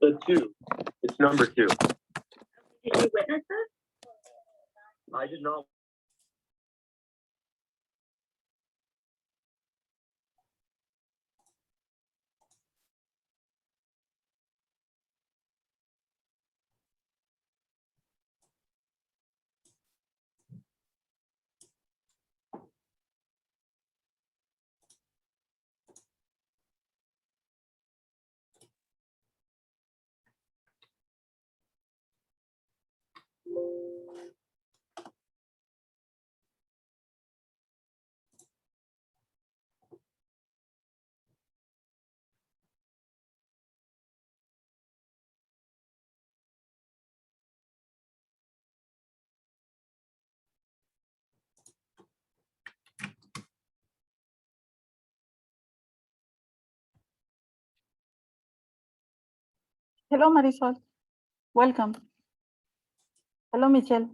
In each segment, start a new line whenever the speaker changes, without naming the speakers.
The two. It's number two.
Did you witness this?
I did not.
Hello, Marisol. Welcome. Hello, Michelle.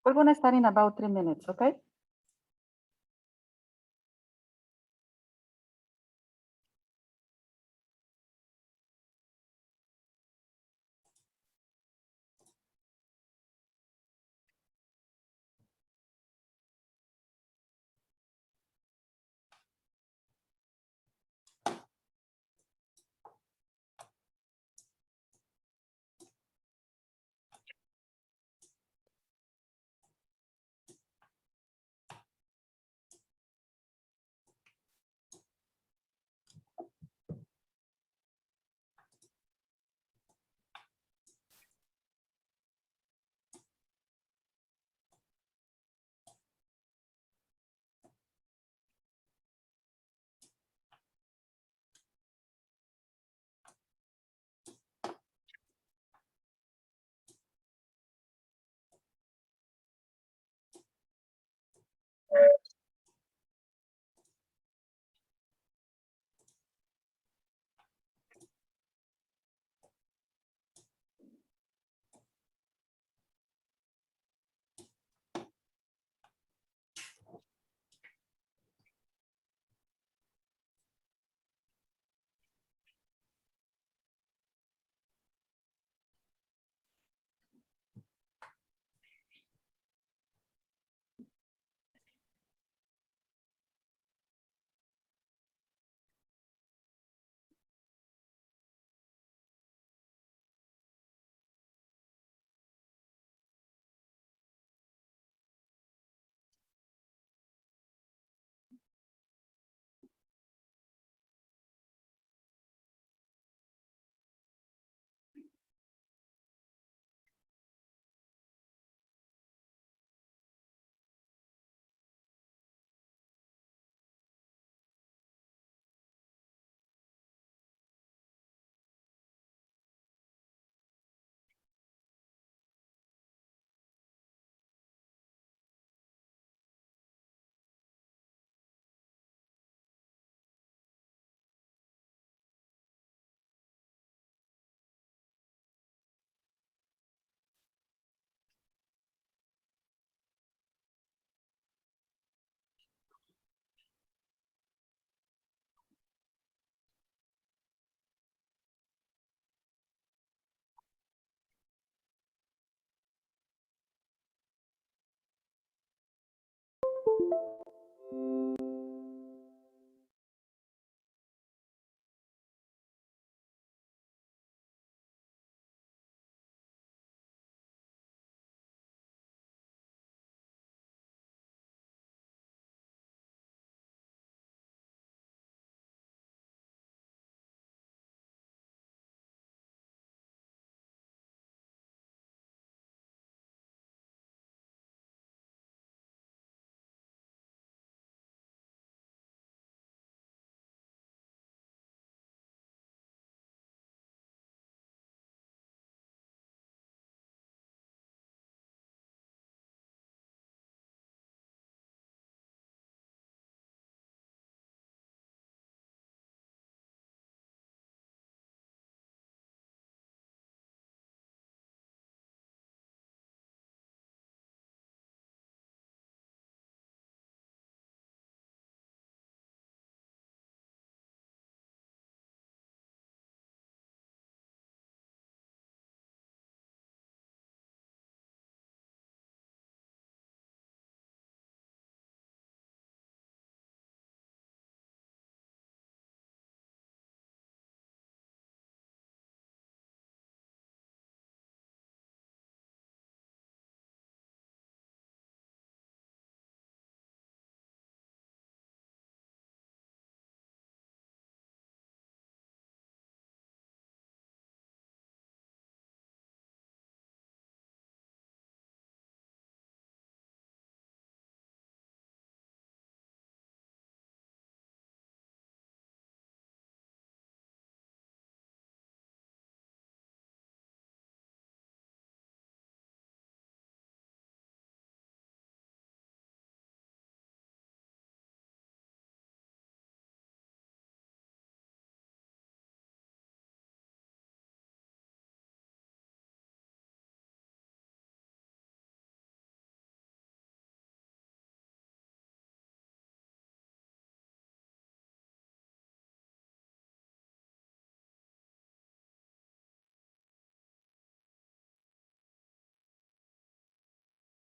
We're going to start in about 3 minutes, okay?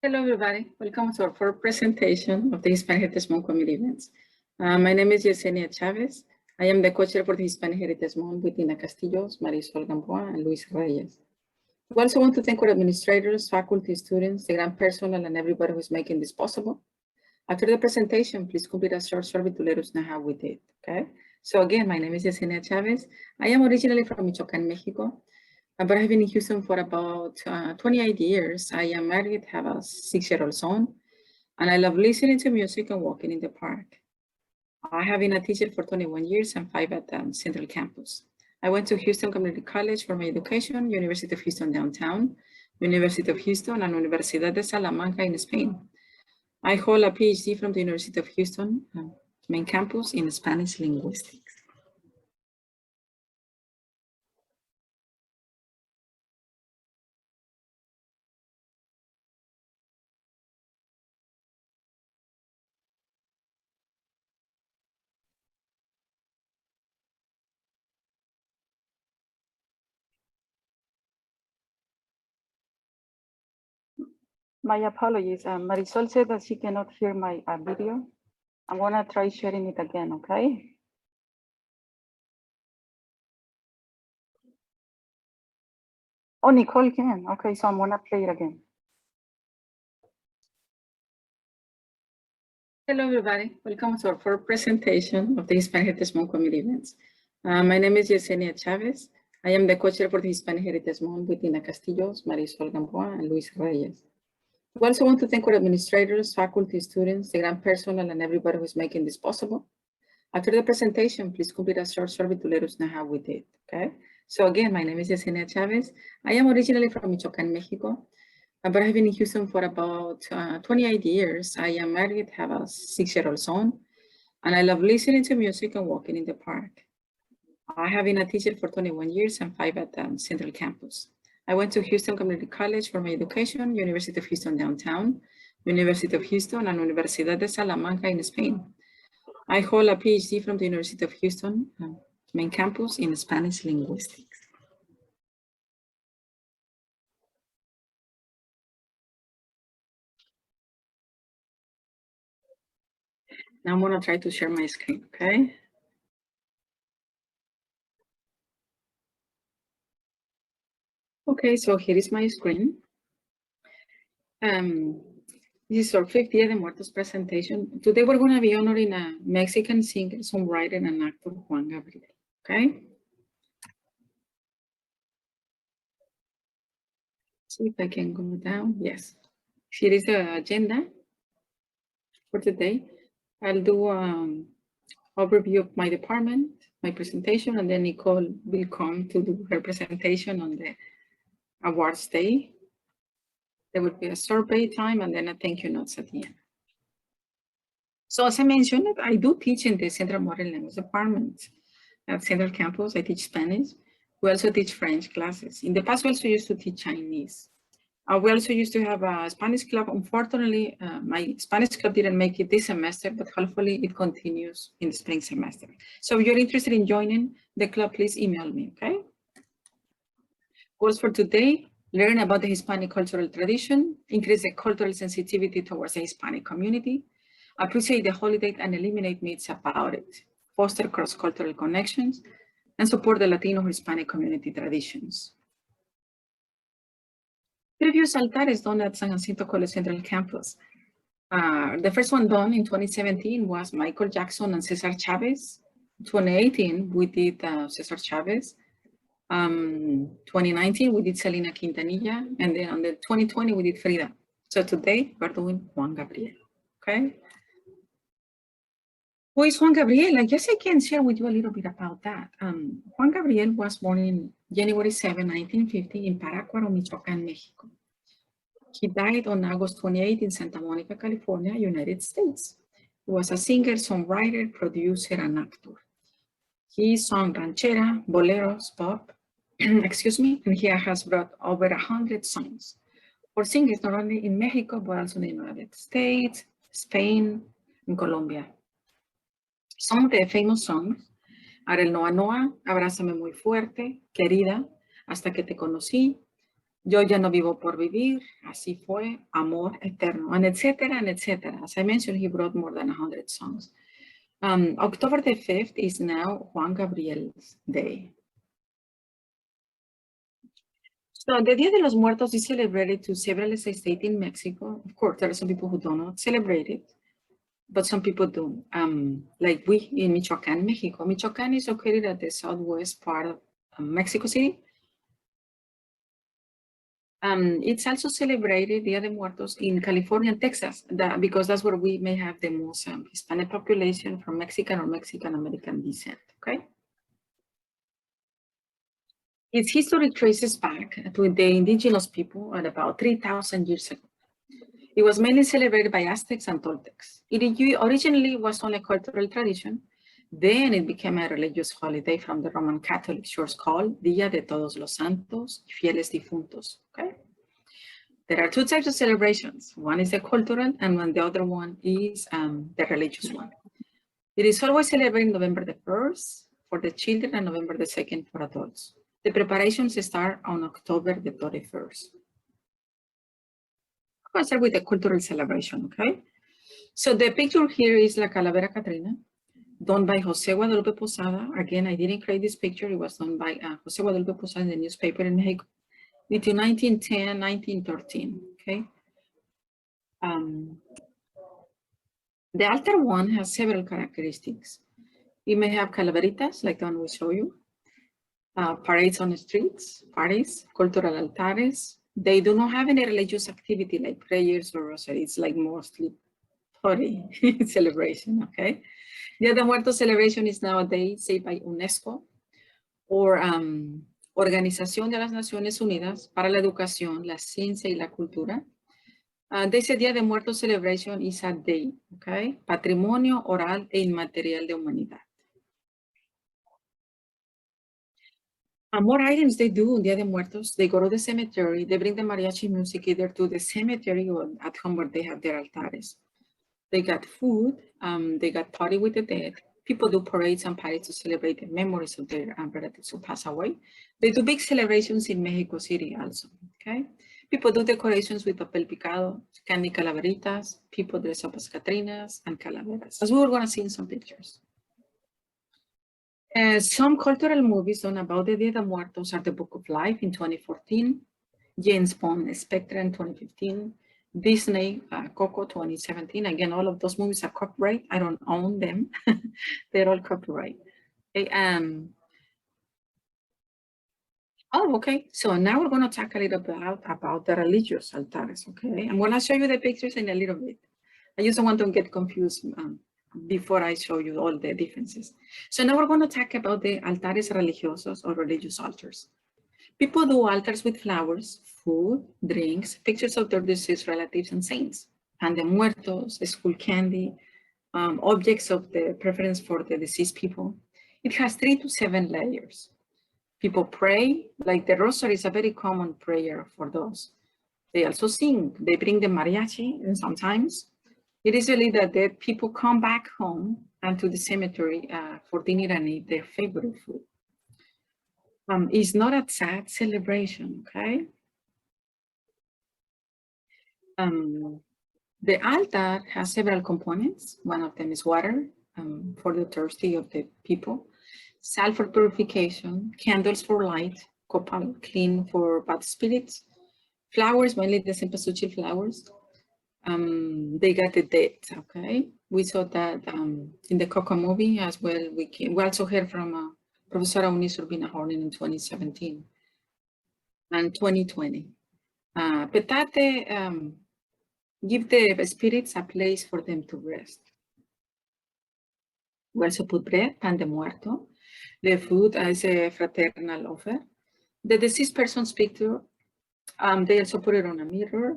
Hello, everybody. Welcome to our fourth presentation of the Hispanic Heritage Month Committee events. My name is Yesenia Chavez. I am the co-chair for the Hispanic Heritage Month with Tina Castillos, Marisol Gamboa, and Luis Reyes. We also want to thank our administrators, faculty, students, the grand personnel, and everybody who's making this possible. After the presentation, please complete a short survey to let us know how we did, okay? So again, my name is Yesenia Chavez. I am originally from Michoacán, Mexico. But I've been in Houston for about 28 years. I am married, have a 6-year-old son, and I love listening to music and walking in the park. I have been a teacher for 21 years and 5 at Central Campus. I went to Houston Community College for my education, University of Houston downtown, University of Houston, and Universidad de Salamanca in Spain. I hold a PhD from the University of Houston main campus in Spanish linguistics.
My apologies. Marisol said that she cannot hear my video. I'm gonna try sharing it again, okay? Oh, Nicole can. Okay, so I'm gonna play it again.
Hello, everybody. Welcome to our fourth presentation of the Hispanic Heritage Month Committee events. My name is Yesenia Chavez. I am the co-chair for the Hispanic Heritage Month with Tina Castillos, Marisol Gamboa, and Luis Reyes. We also want to thank our administrators, faculty, students, the grand personnel, and everybody who's making this possible. After the presentation, please complete a short survey to let us know how we did, okay? So again, my name is Yesenia Chavez. I am originally from Michoacán, Mexico. But I've been in Houston for about 28 years. I am married, have a 6-year-old son, and I love listening to music and walking in the park. I have been a teacher for 21 years and 5 at Central Campus. I went to Houston Community College for my education, University of Houston downtown, University of Houston, and Universidad de Salamanca in Spain. I hold a PhD from the University of Houston main campus in Spanish linguistics. Now I'm gonna try to share my screen, okay? Okay, so here is my screen. This is our 5th Dia de Muertos presentation. Today we're gonna be honoring a Mexican singer, songwriter, and actor, Juan Gabriel, okay? See if I can go down, yes. Here is the agenda for today. I'll do overview of my department, my presentation, and then Nicole will come to do her presentation on the awards day. There will be a survey time and then a thank you notes at the end. So as I mentioned, I do teach in the Central Modern Language Department at Central Campus. I teach Spanish. We also teach French classes. In the past, we also used to teach Chinese. We also used to have a Spanish club. Unfortunately, my Spanish club didn't make it this semester, but hopefully it continues in the spring semester. So if you're interested in joining the club, please email me, okay? Goals for today: learn about the Hispanic cultural tradition, increase the cultural sensitivity towards the Hispanic community, appreciate the holiday and eliminate myths about it, foster cross-cultural connections, and support the Latino Hispanic community traditions. Previous altares done at San Jacinto College Central Campus. The first one done in 2017 was Michael Jackson and Cesar Chavez. 2018, we did Cesar Chavez. 2019, we did Selena Quintanilla. And then on the 2020, we did Frida. So today, we're doing Juan Gabriel, okay? Who is Juan Gabriel? I guess I can share with you a little bit about that. Juan Gabriel was born in January 7, 1950 in Parácuaro, Michoacán, Mexico. He died on August 28 in Santa Monica, California, United States. He was a singer, songwriter, producer, and actor. He sung ranchera, boleros, pop, excuse me, and he has brought over 100 songs for singers not only in Mexico, but also in the United States, Spain, and Colombia. Some of the famous songs are El Noa Noa, Abrázame Muy Fuerte, Querida, Hasta que te conocí, Yo ya no vivo por vivir, así fue, amor eterno, and etc. and etc. As I mentioned, he wrote more than 100 songs. October the 5th is now Juan Gabriel's day. So the Dia de los Muertos is celebrated to several states in Mexico. Of course, there are some people who do not celebrate it, but some people do. Like we in Michoacán, Mexico. Michoacán is located at the southwest part of Mexico City. It's also celebrated, Dia de Muertos, in California and Texas, because that's where we may have the most Hispanic population from Mexican or Mexican-American descent, okay? Its history traces back to the indigenous people at about 3,000 years ago. It was mainly celebrated by Aztecs and Toltecs. It originally was only a cultural tradition. Then it became a religious holiday from the Roman Catholic Church called Dia de Todos los Santos y Fieles Difuntos, okay? There are two types of celebrations. One is the cultural and the other one is the religious one. It is always celebrated November the 1st for the children and November the 2nd for adults. The preparations start on October the 31st. I'm going to start with the cultural celebration, okay? So the picture here is La Calavera Catrina, done by Jose Guadalupe Posada. Again, I didn't create this picture. It was done by Jose Guadalupe Posada in the newspaper in Mexico between 1910 and 1913, okay? The altar one has several characteristics. It may have calaveritas, like the one we show you, parades on the streets, parties, cultural altares. They do not have any religious activity like prayers or rosary. It's like mostly party celebration, okay? Dia de Muertos celebration is nowadays saved by UNESCO or Organización de las Naciones Unidas para la Educación, la Ciencia y la Cultura. They say Dia de Muertos celebration is a day, okay? Patrimonio oral e inmaterial de humanidad. More items they do on Dia de Muertos, they go to the cemetery, they bring the mariachi music either to the cemetery or at home where they have their altares. They got food, they got party with the dead. People do parades and parties to celebrate the memories of their relatives who pass away. They do big celebrations in Mexico City also, okay? People do decorations with papel picado, candy calaveritas, people dress up as Catrinas and calaveras, as we were gonna see in some pictures. Some cultural movies done about the Dia de Muertos are The Book of Life in 2014, James Bond, Spectre in 2015, Disney, Coco 2017. Again, all of those movies are copyright. I don't own them. They're all copyright. Okay, okay. So now we're going to talk a little bit about the religious altares, okay? I'm going to show you the pictures in a little bit. I just don't want to get confused before I show you all the differences. So now we're going to talk about the altares religiosos or religious altars. People do altars with flowers, food, drinks, pictures of their deceased relatives and saints, pan de muertos, school candy, objects of the preference for the deceased people. It has 3 to 7 layers. People pray, like the rosary is a very common prayer for those. They also sing, they bring the mariachi, and sometimes it is really that the people come back home and to the cemetery for dinner and eat their favorite food. It's not a sad celebration, okay? The altar has several components. One of them is water for the thirsty of the people, sulfur purification, candles for light, copal clean for bad spirits, flowers, mainly the cempasúchil flowers. They got the dead, okay? We saw that in the Coco movie as well. We also heard from Professor Eunice Urbina Horning in 2017 and 2020. Petate, give the spirits a place for them to rest. We also put bread, pan de muerto, the food as a fraternal offer. The deceased person's picture, they also put it on a mirror.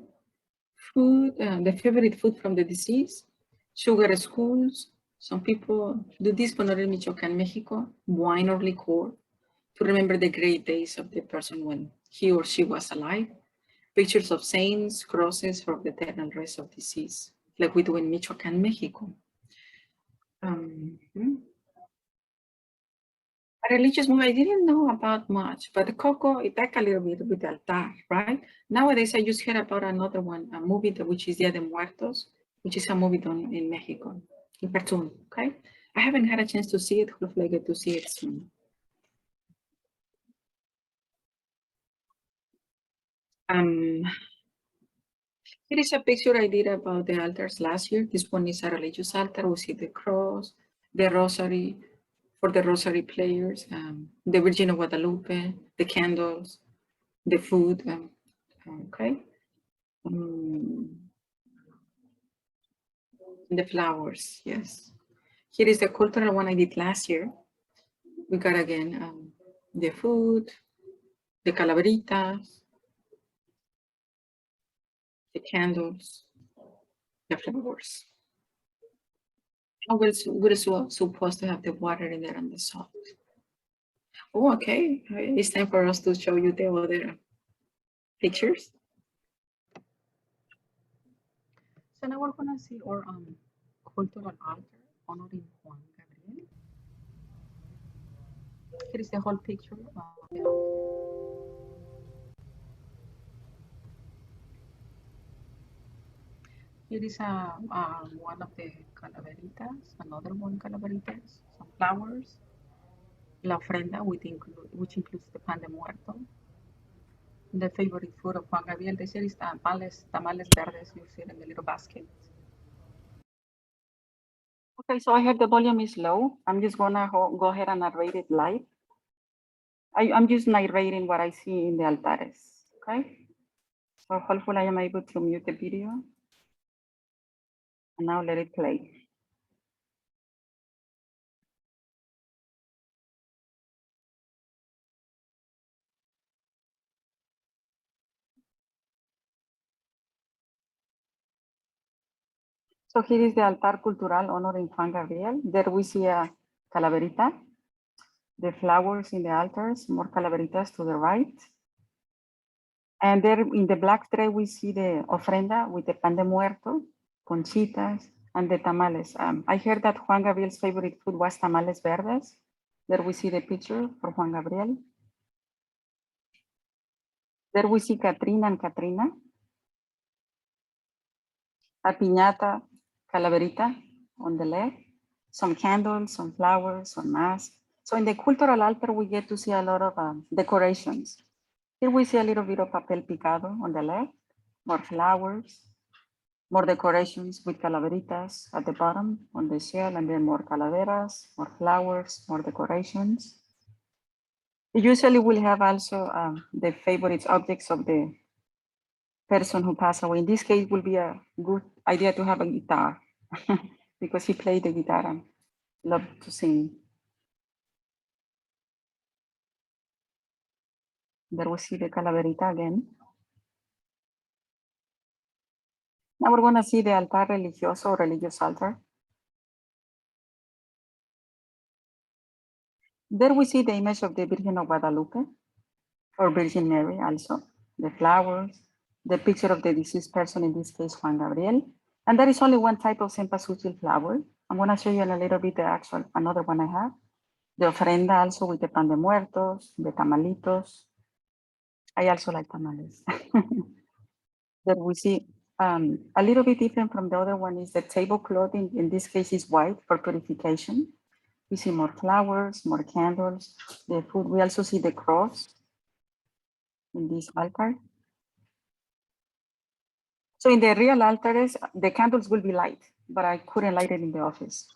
Food, the favorite food from the deceased, sugar schools. Some people do this, but not in Michoacán, Mexico, wine or liquor to remember the great days of the person when he or she was alive. Pictures of saints, crosses for the eternal rest of deceased, like we do in Michoacán, Mexico. Religious movie, I didn't know about much, but the Coco, it back a little bit with the altar, right? Nowadays, I just heard about another one, a movie which is Dia de Muertos, which is a movie done in Mexico, in cartoon, okay? I haven't had a chance to see it. Hopefully, I get to see it soon. Here is a picture I did about the altars last year. This one is a religious altar. We see the cross, the rosary for the rosary players, the Virgin of Guadalupe, the candles, the food. Okay. The flowers, yes. Here is the cultural one I did last year. We got again the food, the calaveritas, the candles, the flowers. How we're supposed to have the water in there and the salt. Oh, okay. It's time for us to show you the other pictures. So now we're gonna see our cultural altar honoring Juan Gabriel. Here is the whole picture of the altar. Here is one of the calaveritas, another one calaveritas, some flowers, la ofrenda, which includes the pan de muerto, the favorite food of Juan Gabriel. They say is tamales verdes, you see it in the little basket.
Okay, so I heard the volume is low. I'm just gonna go ahead and narrate it live. I'm just narrating what I see in the altares, okay? So hopefully I am able to mute the video. And now let it play. So here is the altar cultural honoring Juan Gabriel. There we see a calaverita, the flowers in the altars, more calaveritas to the right. And there in the black tray, we see the ofrenda with the pan de muerto, conchitas, and the tamales. I heard that Juan Gabriel's favorite food was tamales verdes. There we see the picture for Juan Gabriel. There we see Katrina and Katrina. A piñata, calaverita on the left, some candles, some flowers, some masks. So in the cultural altar, we get to see a lot of decorations. Here we see a little bit of papel picado on the left, more flowers, more decorations with calaveritas at the bottom on the shell, and then more calaveras, more flowers, more decorations. Usually we'll have also the favorite objects of the person who passed away. In this case, will be a good idea to have a guitar because he played the guitar and loved to sing. There we see the calaverita again. Now we're gonna see the altar religioso, religious altar. There we see the image of the Virgin of Guadalupe or Virgin Mary also, the flowers, the picture of the deceased person, in this case, Juan Gabriel. And there is only one type of cempasúchil flower. I'm gonna show you in a little bit the actual, another one I have. The ofrenda also with the pan de muertos, the tamalitos. I also like tamales. That we see a little bit different from the other one is the tablecloth in this case is white for purification. We see more flowers, more candles, the food. We also see the cross in this altar. So in the real altars, the candles will be light, but I couldn't light it in the office.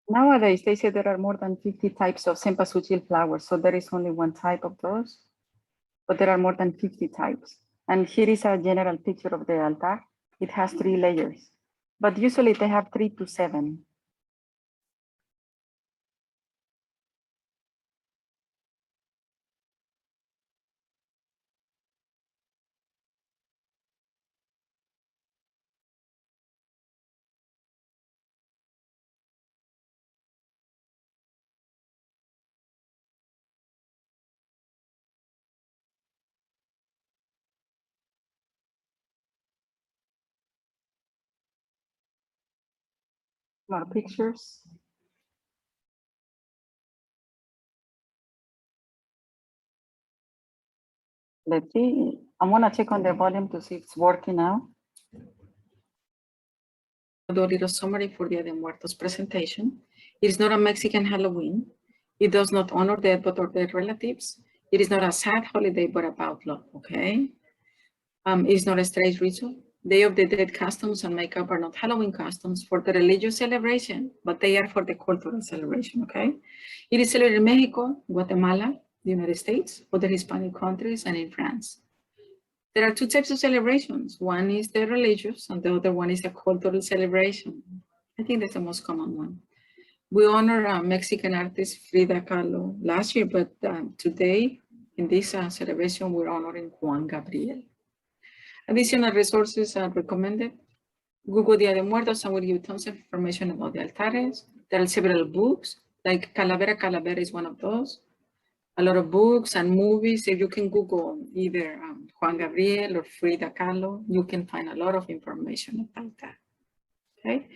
Nowadays, they say there are more than 50 types of cempasúchil flowers. So there is only one type of those, but there are more than 50 types. And here is a general picture of the altar. It has 3 layers, but usually they have 3 to 7. More pictures. Let's see. I'm gonna check on the volume to see if it's working now.
Do a little summary for Dia de Muertos presentation. It is not a Mexican Halloween. It does not honor dead but or dead relatives. It is not a sad holiday but about love, okay? It is not a strange ritual. Day of the Dead customs and makeup are not Halloween customs for the religious celebration, but they are for the cultural celebration, okay? It is celebrated in Mexico, Guatemala, the United States, other Hispanic countries, and in France. There are two types of celebrations. One is the religious and the other one is a cultural celebration. I think that's the most common one. We honor Mexican artist Frida Kahlo last year, but today in this celebration, we're honoring Juan Gabriel. Additional resources are recommended. Google Dia de Muertos and will give you tons of information about the altares. There are several books, like Calavera Calavera is one of those. A lot of books and movies. If you can Google either Juan Gabriel or Frida Kahlo, you can find a lot of information about that. Okay.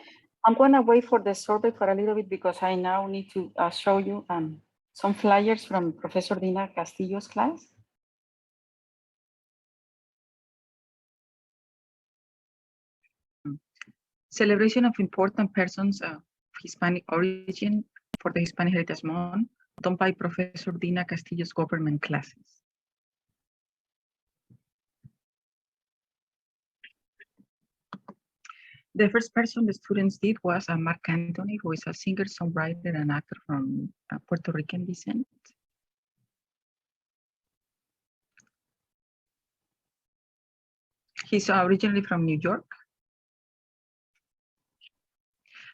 I'm gonna wait for the survey for a little bit because I now need to show you some flyers from Professor Dina Castillo's class.
Celebration of important persons of Hispanic origin for the Hispanic Heritage Month, done by Professor Dina Castillo's government classes. The first person the students did was Mark Anthony, who is a singer, songwriter, and actor from Puerto Rican descent. He's originally from New York.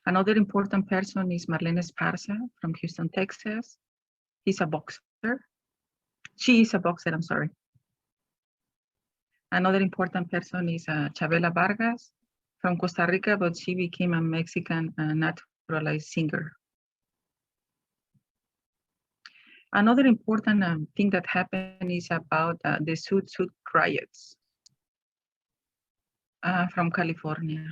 Another important person is Marlene Esparza from Houston, Texas. He's a boxer. She is a boxer, I'm sorry. Another important person is Chabela Vargas from Costa Rica, but she became a Mexican naturalized singer. Another important thing that happened is about the Suit riots from California.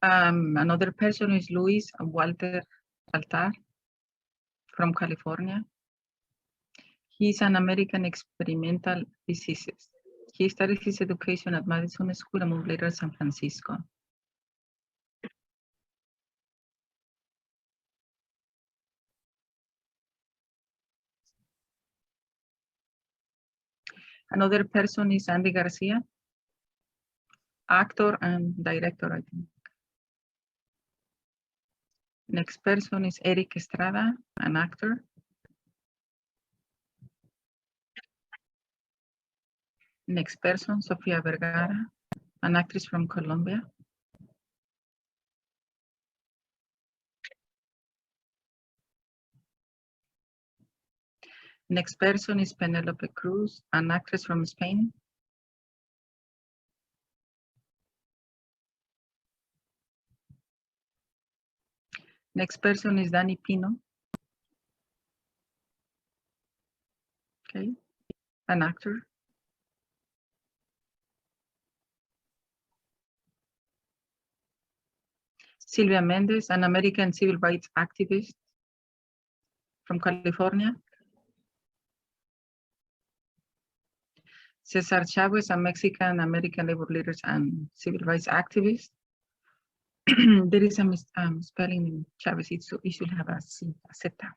Another person is Luis Walter Altar from California. He's an American experimental physicist. He started his education at Madison School and moved later to San Francisco. Another person is Andy Garcia, actor and director, I think. Next person is Eric Estrada, an actor. Next person, Sofia Vergara, an actress from Colombia. Next person is Penelope Cruz, an actress from Spain. Next person is Danny Pino. Okay, an actor. Silvia Mendez, an American civil rights activist from California. Cesar Chavez, a Mexican American labor leader and civil rights activist. There is a misspelling in Chavez, it should have a C, a zeta.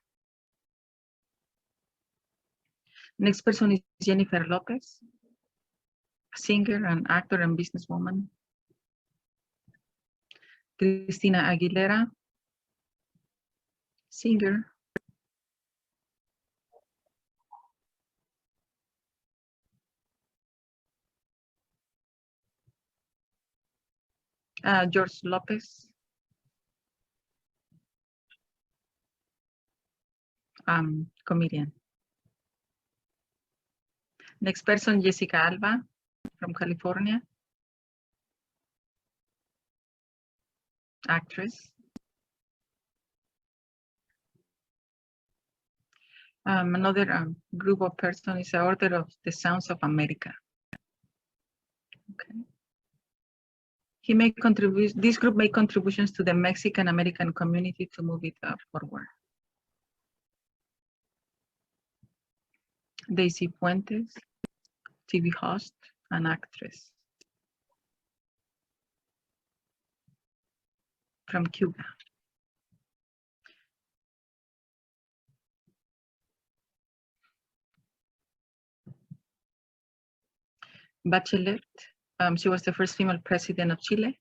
Next person is Jennifer Lopez, a singer, an actor, and businesswoman. Cristina Aguilera, singer. George Lopez, comedian. Next person, Jessica Alba from California, actress. Another group of persons is the Order of the Sounds of America. Okay. He made contributions. This group made contributions to the Mexican American community to move it forward. Daisy Puentes, TV host and actress from Cuba. Bachelet, she was the first female president of Chile.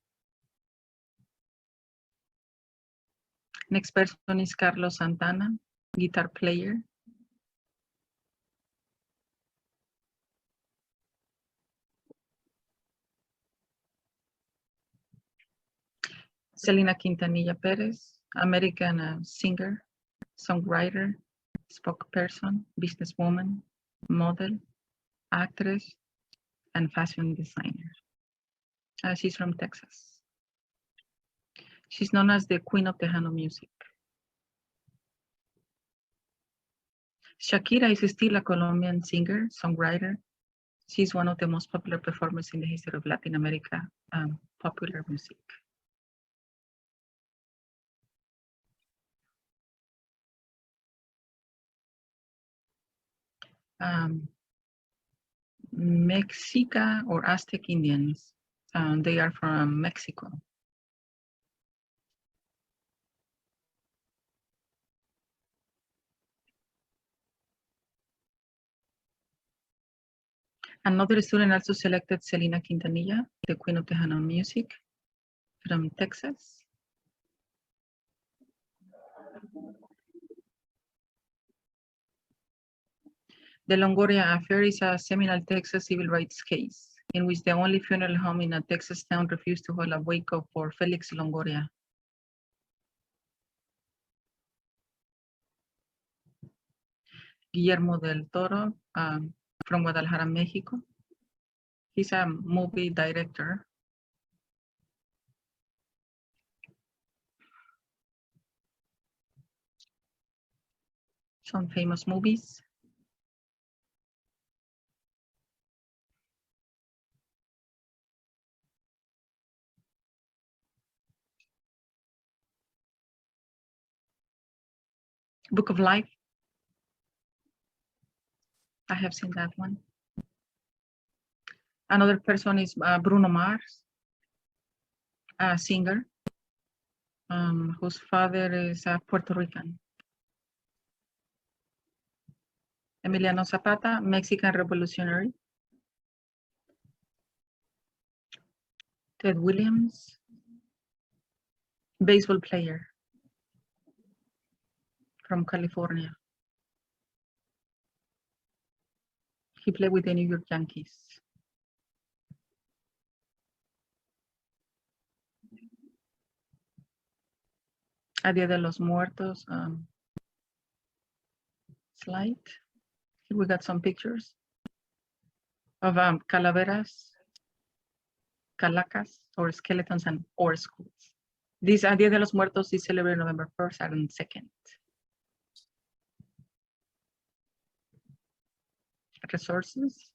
Next person is Carlos Santana, guitar player. Selena Quintanilla Perez, American singer, songwriter, spokesperson, businesswoman, model, actress, and fashion designer. She's from Texas. She's known as the Queen of Tejano music. Shakira is still a Colombian singer, songwriter. She's one of the most popular performers in the history of Latin America, popular music. Mexica or Aztec Indians. They are from Mexico. Another student also selected Selena Quintanilla, the Queen of Tejano music, from Texas. The Longoria affair is a seminal Texas civil rights case in which the only funeral home in a Texas town refused to hold a wake-up for Felix Longoria. Guillermo del Toro, from Guadalajara, Mexico. He's a movie director. Some famous movies. Book of Life. I have seen that one. Another person is Bruno Mars, a singer, whose father is Puerto Rican. Emiliano Zapata, Mexican revolutionary. Ted Williams, baseball player from California. He played with the New York Yankees. A Día de los Muertos slide. Here we got some pictures of calaveras, calacas, or skeletons and or skulls. This Día de los Muertos is celebrated November 1st and 2nd. Resources.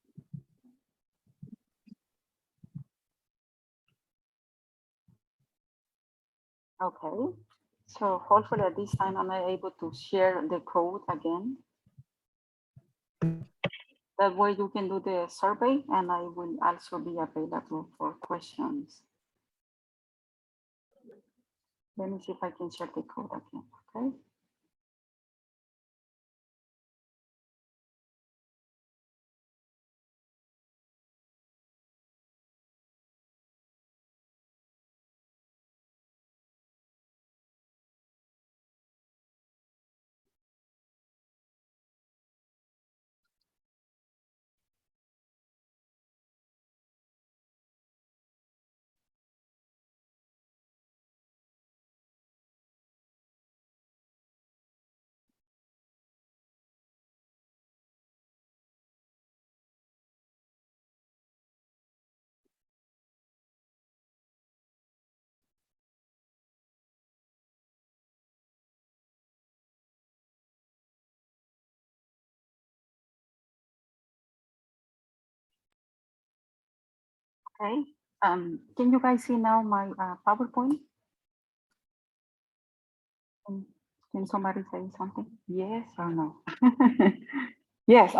Okay, so hopefully at this time I'm able to share the code again. That way you can do the survey and I will also be available for questions. Let me see if I can share the code again, okay? Okay, can you guys see now my PowerPoint? Can somebody say something? Yes or no? Yes,